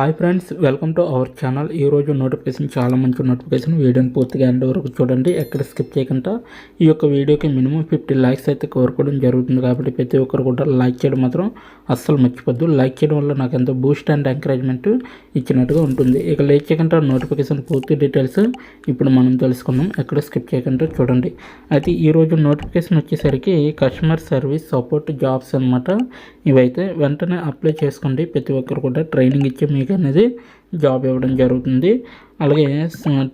Hi friends, welcome to our channel. ఈరోజు notification చాలా మంచి నోటిఫికేషన్. వీడియోని పూర్తిగా ఎండ్ వరకు చూడండి, ఎక్కడ స్కిప్ చేయకుండా. ఈ యొక్క వీడియోకి మినిమం 50 లైక్స్ అయితే కోరుకోవడం జరుగుతుంది. కాబట్టి ప్రతి ఒక్కరు కూడా లైక్ చేయడం మాత్రం అస్సలు మర్చిపోద్దు. లైక్ చేయడం వల్ల నాకు ఎంతో బూస్ట్ అండ్ ఎంకరేజ్మెంట్ ఇచ్చినట్టుగా ఉంటుంది. ఇక లేట్ చేయకుండా నోటిఫికేషన్ పూర్తి డీటెయిల్స్ ఇప్పుడు మనం తెలుసుకుందాం. ఎక్కడ స్కిప్ చేయకుండా చూడండి. అయితే ఈరోజు నోటిఫికేషన్ వచ్చేసరికి కస్టమర్ సర్వీస్ సపోర్ట్ జాబ్స్ అనమాట. ఇవైతే వెంటనే అప్లై చేసుకోండి. ప్రతి ఒక్కరు కూడా ట్రైనింగ్ ఇచ్చి మీకు అనేది జాబ్ ఇవ్వడం జరుగుతుంది. అలాగే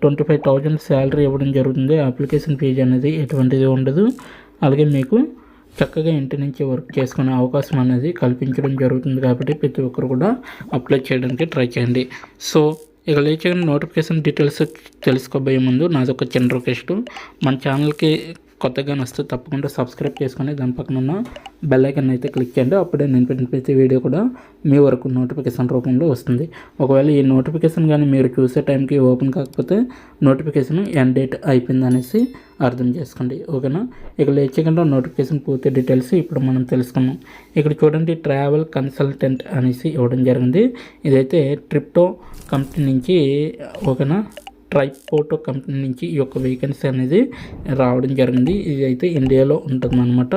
25,000 శాలరీ ఇవ్వడం జరుగుతుంది. అప్లికేషన్ ఫీజు అనేది ఎటువంటిది ఉండదు. అలాగే మీకు చక్కగా ఇంటి నుంచి వర్క్ చేసుకునే అవకాశం అనేది కల్పించడం జరుగుతుంది. కాబట్టి ప్రతి ఒక్కరు కూడా అప్లై చేయడానికి ట్రై చేయండి. సో ఇక లేచిన నోటిఫికేషన్ డీటెయిల్స్ తెలుసుకోబోయే ముందు నాది ఒక చిన్న రిక్వెస్ట్. మన ఛానల్కి కొత్తగా వస్తే తప్పకుండా సబ్స్క్రైబ్ చేసుకొని దాని పక్కన ఉన్న బెల్ ఐకాన్ అయితే క్లిక్ చేయండి. అప్పుడే నేను పెట్టిన ప్రతి వీడియో కూడా మీ వరకు నోటిఫికేషన్ రూపంలో వస్తుంది. ఒకవేళ ఈ నోటిఫికేషన్ కానీ మీరు చూసే టైంకి ఓపెన్ కాకపోతే నోటిఫికేషన్ ఎండ్ డేట్ అయిపోయింది అనేసి అర్థం చేసుకోండి. ఓకేనా? ఇక లేచకుండా నోటిఫికేషన్ పూర్తి డీటెయిల్స్ ఇప్పుడు మనం తెలుసుకున్నాం. ఇక్కడ చూడండి, ట్రావెల్ కన్సల్టెంట్ అనేసి ఇవ్వడం జరిగింది. ఇదైతే ట్రిప్టో కంపెనీ నుంచి, ఓకేనా, ట్రైపోర్టో కంపెనీ నుంచి ఈ యొక్క వేకెన్సీ అనేది రావడం జరిగింది. ఇది అయితే ఇండియాలో ఉంటుంది అనమాట.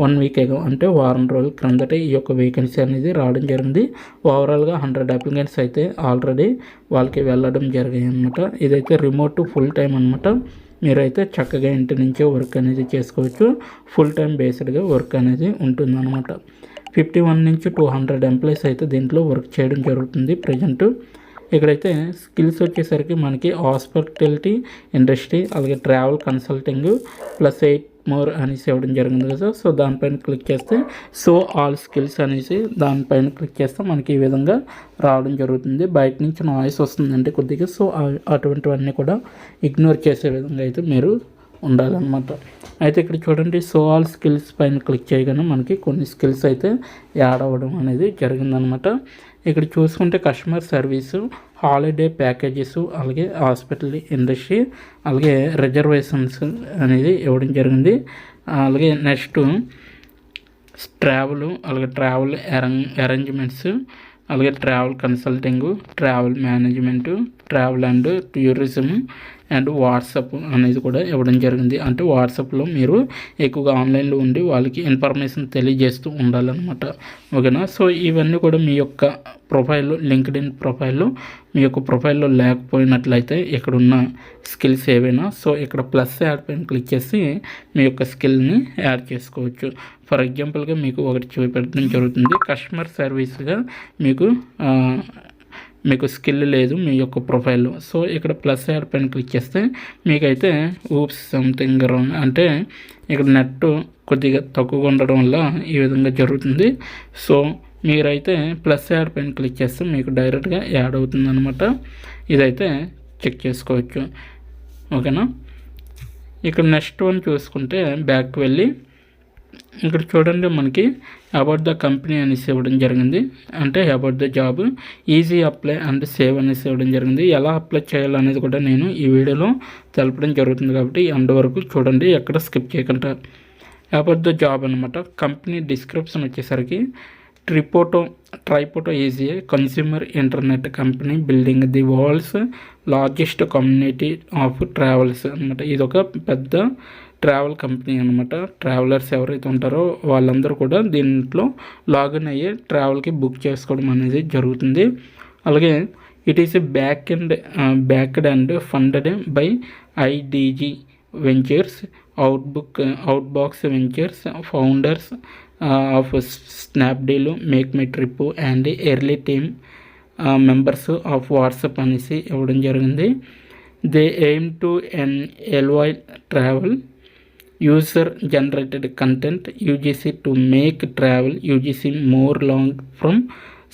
1 వీక్ ఏగో అంటే వారం రోజుల క్రిందటే ఈ యొక్క వేకెన్సీ అనేది రావడం జరిగింది. ఓవరాల్గా 100 అప్లికెంట్స్ అయితే ఆల్రెడీ వాళ్ళకి వెళ్ళడం జరిగాయి అనమాట. ఇదైతే రిమోట్ ఫుల్ టైం అనమాట. మీరైతే చక్కగా ఇంటి నుంచే వర్క్ అనేది చేసుకోవచ్చు. ఫుల్ టైం బేస్డ్గా వర్క్ అనేది ఉంటుందన్నమాట. 51 నుంచి 200 ఎంప్లాయీస్ అయితే దీంట్లో వర్క్ చేయడం జరుగుతుంది ప్రజెంట్. ఇక్కడైతే స్కిల్స్ వచ్చేసరికి మనకి హాస్పిటాలిటీ ఇండస్ట్రీ, అలాగే ట్రావెల్ కన్సల్టింగ్ ప్లస్ 8 మోర్ అనేసి ఇవ్వడం జరిగింది కదా. సో దానిపైన క్లిక్ చేస్తే ఆల్ స్కిల్స్ అనేసి దానిపైన క్లిక్ చేస్తే మనకి ఈ విధంగా రావడం జరుగుతుంది. బయట నుంచి నాయిస్ వస్తుందండి కొద్దిగా. సో అటువంటివన్నీ కూడా ఇగ్నోర్ చేసే విధంగా అయితే మీరు ఉండాలన్నమాట. అయితే ఇక్కడ చూడండి, ఆల్ స్కిల్స్ పైన క్లిక్ చేయగానే మనకి కొన్ని స్కిల్స్ అయితే యాడ్ అవ్వడం అనేది జరిగిందనమాట. ఇక్కడ చూసుకుంటే కస్టమర్ సర్వీసు, హాలిడే ప్యాకేజెస్, అలాగే హాస్పిటల్ ఇండస్ట్రీ, అలాగే రిజర్వేషన్స్ అనేది ఇవ్వడం జరిగింది. అలాగే నెక్స్ట్ ట్రావెల్, అలాగే ట్రావెల్ అరేంజ్మెంట్స్, అలాగే travel consulting, travel management, travel and tourism and WhatsApp అనేది కూడా ఇవ్వడం జరిగింది. అంటే వాట్సాప్లో మీరు ఎక్కువగా ఆన్లైన్లో ఉండి వాళ్ళకి ఇన్ఫర్మేషన్ తెలియజేస్తూ ఉండాలన్నమాట. ఓకేనా? సో ఇవన్నీ కూడా మీ యొక్క ప్రొఫైల్లో, లింక్డ్ఇన్ ప్రొఫైల్లో, మీ యొక్క ప్రొఫైల్లో లేకపోయినట్లయితే ఇక్కడున్న స్కిల్స్ ఏవైనా ఇక్కడ ప్లస్ యాడ్ పైన క్లిక్ చేసి మీ యొక్క స్కిల్ని యాడ్ చేసుకోవచ్చు. ఫర్ ఎగ్జాంపుల్గా మీకు ఒకటి చూపెట్టడం జరుగుతుంది. కస్టమర్ సర్వీస్గా మీకు స్కిల్ లేదు మీ యొక్క ప్రొఫైల్లో. సో ఇక్కడ ప్లస్ యాడ్ పైన క్లిక్ చేస్తే మీకైతే సంథింగ్ రాంగ్, అంటే ఇక్కడ నెట్ కొద్దిగా తక్కువగా ఉండడం వల్ల ఈ విధంగా జరుగుతుంది. సో మీరైతే ప్లస్ యాడ్ పైన క్లిక్ చేస్తే మీకు డైరెక్ట్గా యాడ్ అవుతుంది అనమాట. ఇదైతే చెక్ చేసుకోవచ్చు. ఓకేనా? ఇక్కడ నెక్స్ట్ వన్ చూసుకుంటే బ్యాక్ వెళ్ళి ఇక్కడ చూడండి, మనకి అబౌట్ ద కంపెనీ అనేసి ఇవ్వడం జరిగింది. అంటే about the job, easy apply and save అనేసి ఇవ్వడం జరిగింది. ఎలా అప్లై చేయాలనేది కూడా నేను ఈ వీడియోలో తెలపడం జరుగుతుంది. కాబట్టి ఎండ్ వరకు చూడండి, ఎక్కడ స్కిప్ చేయకుండా. అబౌట్ ద జాబ్ అనమాట. కంపెనీ డిస్క్రిప్షన్ వచ్చేసరికి Tripoto is a consumer internet company building the world's largest community of travels అనమాట. ఇది ఒక పెద్ద ట్రావెల్ కంపెనీ అనమాట. ట్రావెలర్స్ ఎవరైతే ఉంటారో వాళ్ళందరూ కూడా దీంట్లో లాగిన్ అయ్యి ట్రావెల్కి బుక్ చేసుకోవడం అనేది జరుగుతుంది. అలాగే it is backed and funded by IDG ventures, outbox ventures, founders of Snapdeal, Make My Trip and early team members of WhatsApp అనేసి ఇవ్వడం జరిగింది. దే ఎయిమ్ టు ఎల్వై travel user generated content UGC to make travel UGC more long from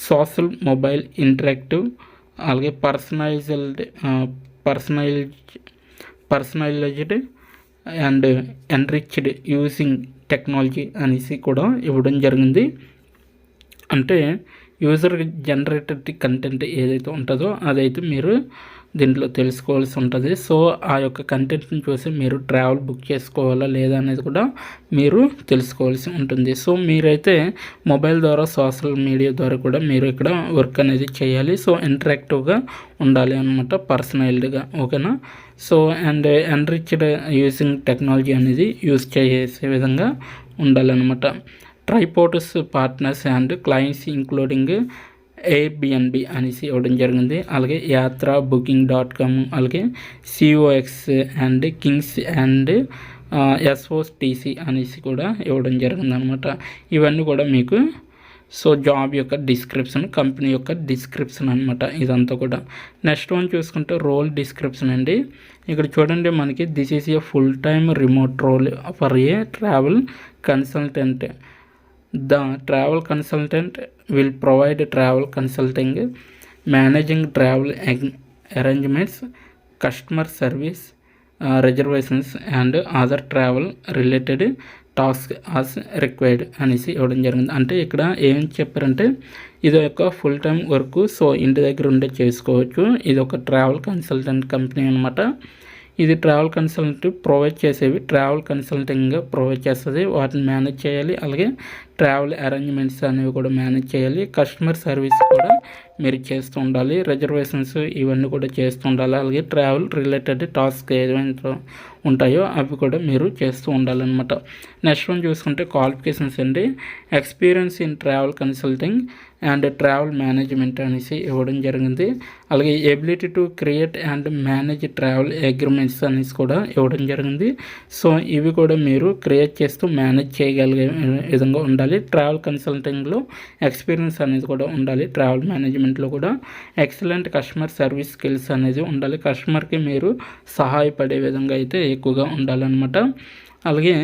social mobile interactive, అలాగే personalised and enriched using technology అనేసి కూడా ఇవ్వడం జరిగింది. అంటే యూజర్ జనరేటెడ్ కంటెంట్ ఏదైతే ఉంటుందో అదైతే మీరు దీంట్లో తెలుసుకోవాల్సి ఉంటుంది. సో ఆ యొక్క కంటెంట్ని చూసి మీరు ట్రావెల్ బుక్ చేసుకోవాలా లేదా అనేది కూడా మీరు తెలుసుకోవాల్సి ఉంటుంది. సో మీరైతే మొబైల్ ద్వారా సోషల్ మీడియా ద్వారా కూడా మీరు ఇక్కడ వర్క్ అనేది చేయాలి. సో ఇంటరాక్టివ్గా ఉండాలి అనమాట, పర్సనైజ్డ్గా. ఓకేనా. So and enriched using technology అనేది యూజ్ చేసే విధంగా ఉండాలన్నమాట. ట్రైపోర్ట్స్ partners and clients including Airbnb అనేసి ఇవ్వడం జరిగింది. అలాగే యాత్ర booking.com, అలాగే సిఓఎక్స్ అండ్ కింగ్స్ అండ్ ఎస్ఓటీసీ అనేసి కూడా ఇవ్వడం జరిగింది అనమాట. ఇవన్నీ కూడా మీకు సో జాబ్ యొక్క డిస్క్రిప్షన్, కంపెనీ యొక్క డిస్క్రిప్షన్ అనమాట ఇదంతా కూడా. నెక్స్ట్ వన్ చూసుకుంటే రోల్ డిస్క్రిప్షన్ అండి. ఇక్కడ చూడండి మనకి this is a full time remote role for a travel consultant. The travel consultant will provide travel consulting, managing travel arrangements, customer service, reservations and other travel related task as required అనేసి ఇవ్వడం జరిగింది. అంటే ఇక్కడ ఏం చెప్పారంటే ఇది ఒక full time work. So ఇంటి దగ్గర ఉండే చేసుకోవచ్చు. ఇది ఒక ట్రావెల్ కన్సల్టెంట్ కంపెనీ అనమాట. ఇది ట్రావెల్ కన్సల్టెంట్ ప్రొవైడ్ చేసేవి ట్రావెల్ కన్సల్టింగ్గా ప్రొవైడ్ చేస్తుంది. వాటిని మేనేజ్ చేయాలి. అలాగే ట్రావెల్ అరేంజ్మెంట్స్ అనేవి కూడా మేనేజ్ చేయాలి. కస్టమర్ సర్వీస్ కూడా మీరు చేస్తూ ఉండాలి. రిజర్వేషన్స్ ఇవన్నీ కూడా చేస్తూ ఉండాలి. అలాగే ట్రావెల్ రిలేటెడ్ టాస్క్ ఏదైనా ఉంటాయో అవి కూడా మీరు చేస్తూ ఉండాలన్నమాట. నెక్స్ట్ వన్ చూసుకుంటే క్వాలిఫికేషన్స్ అండి. Experience in travel consulting and travel management అనేసి ఇవ్వడం జరిగింది. అలాగే ability to create and manage travel agreements అనేసి కూడా ఇవ్వడం జరిగింది. సో ఇవి కూడా మీరు క్రియేట్ చేస్తూ మేనేజ్ చేయగలిగే విధంగా ఉండాలి. ట్రావెల్ కన్సల్టింగ్లో ఎక్స్పీరియన్స్ అనేది కూడా ఉండాలి. ట్రావెల్ మేనేజ్మెంట్లో కూడా ఎక్సలెంట్ కస్టమర్ సర్వీస్ స్కిల్స్ అనేది ఉండాలి. కస్టమర్కి మీరు సహాయపడే విధంగా అయితే ఎక్కువగా ఉండాలన్నమాట. అలాగే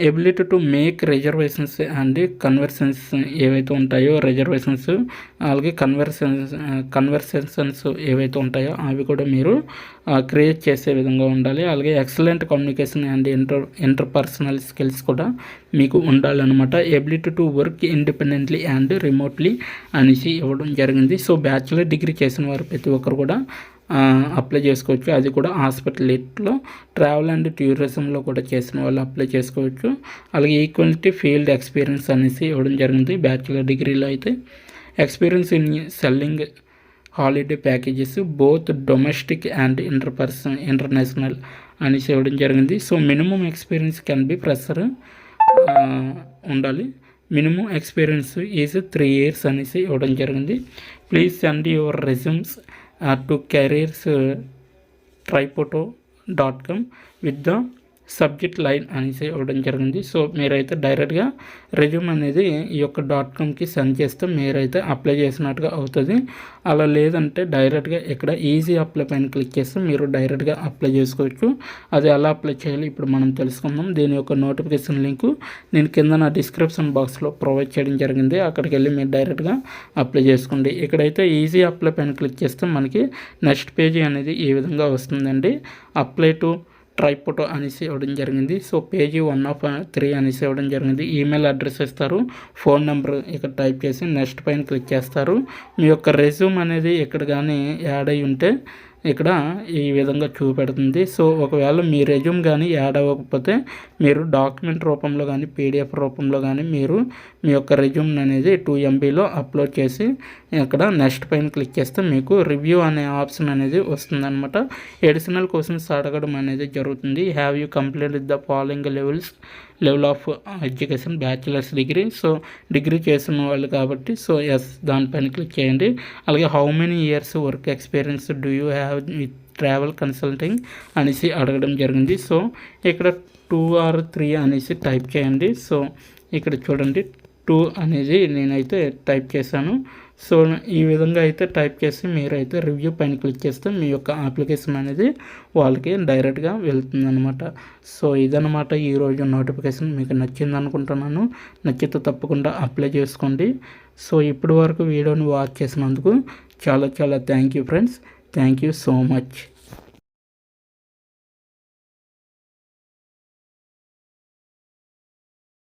ability to make reservations and conversions ఏవైతే ఉంటాయో రిజర్వేషన్స్, అలాగే కన్వర్సేషన్స్ ఏవైతే ఉంటాయో అవి కూడా మీరు క్రియేట్ చేసే విధంగా ఉండాలి. అలాగే excellent communication and interpersonal skills కూడా మీకు ఉండాలన్నమాట. Ability to work independently and remotely అనేసి ఇవ్వడం జరిగింది. సో బ్యాచిలర్ డిగ్రీ చేసిన వారు ప్రతి ఒక్కరు కూడా అప్లై చేసుకోవచ్చు. అది కూడా హాస్పిటాలిటీలో, ట్రావెల్ అండ్ టూరిజంలో కూడా చేసిన వాళ్ళు అప్లై చేసుకోవచ్చు. అలాగే ఈక్వాలిటీ ఫీల్డ్ ఎక్స్పీరియన్స్ అనేసి ఇవ్వడం జరిగింది. బ్యాచిలర్ డిగ్రీలో అయితే experience in selling holiday packages both domestic and international అనేసి ఇవ్వడం జరిగింది. So minimum experience can be fresher ఉండాలి. మినిమం ఎక్స్పీరియన్స్ ఈజ్ 3 years అనేసి ఇవ్వడం జరిగింది. Please send your resumes to careers.tripoto.com with the subject line అనేసి ఇవ్వడం జరిగింది. సో మీరైతే డైరెక్ట్గా రెజ్యూమ్ అనేది ఈ యొక్క .comకి సెండ్ చేస్తే మీరైతే అప్లై చేసినట్టుగా అవుతుంది. అలా లేదంటే డైరెక్ట్గా ఇక్కడ ఈజీ అప్లై పైన క్లిక్ చేస్తే మీరు డైరెక్ట్గా అప్లై చేసుకోవచ్చు. అది ఎలా అప్లై చేయాలి ఇప్పుడు మనం తెలుసుకుందాం. దీని యొక్క నోటిఫికేషన్ లింకు నేను కింద నా డిస్క్రిప్షన్ బాక్స్లో ప్రొవైడ్ చేయడం జరిగింది. అక్కడికి వెళ్ళి మీరు డైరెక్ట్గా అప్లై చేసుకోండి. ఇక్కడైతే ఈజీ అప్లై పైన క్లిక్ చేస్తే మనకి నెక్స్ట్ పేజీ అనేది ఈ విధంగా వస్తుందండి. అప్లై టు ట్రైపోటో అనేసి ఇవ్వడం జరిగింది. సో పేజీ 1 of 3 అనేసి ఇవ్వడం జరిగింది. ఈమెయిల్ అడ్రస్ ఇస్తారు, ఫోన్ నెంబర్ ఇక్కడ టైప్ చేసి నెక్స్ట్ పైన క్లిక్ చేస్తారు. మీ యొక్క రెజ్యూమ్ అనేది ఇక్కడ కానీ యాడ్ అయి ఉంటే ఇక్కడ ఈ విధంగా చూపెడుతుంది. సో ఒకవేళ మీ రెజ్యూమ్ కానీ యాడ్ అవ్వకపోతే మీరు డాక్యుమెంట్ రూపంలో కానీ పీడిఎఫ్ రూపంలో కానీ మీరు మీ యొక్క రెజ్యూమ్ అనేది 2 MBలో అప్లోడ్ చేసి ఇక్కడ నెక్స్ట్ పైన క్లిక్ చేస్తే మీకు రివ్యూ అనే ఆప్షన్ అనేది వస్తుందన్నమాట. అడిషనల్ క్వశ్చన్స్ అడగడం అనేది జరుగుతుంది. Have you completed the following level of education, bachelors degree. So degree చేసిన వాళ్ళు కాబట్టి సో ఎస్ దానిపైన క్లిక్ చేయండి. అలాగే how many years work experience do you have with travel consulting అనేసి అడగడం జరిగింది. సో ఇక్కడ 2 or 3 అనేసి టైప్ చేయండి. సో ఇక్కడ చూడండి 2 అనేది నేనైతే టైప్ చేశాను. సో ఈ విధంగా అయితే టైప్ చేసి మీరైతే రివ్యూ పైన క్లిక్ చేస్తే మీ యొక్క అప్లికేషన్ అనేది వాళ్ళకి డైరెక్ట్గా వెళ్తుందనమాట. సో ఇదనమాట ఈరోజు నోటిఫికేషన్. మీకు నచ్చింది అనుకుంటున్నాను. నచ్చితే తప్పకుండా అప్లై చేసుకోండి. సో ఇప్పటి వరకు వీడియోని వాచ్ చేసినందుకు చాలా thank you friends. Thank you so much.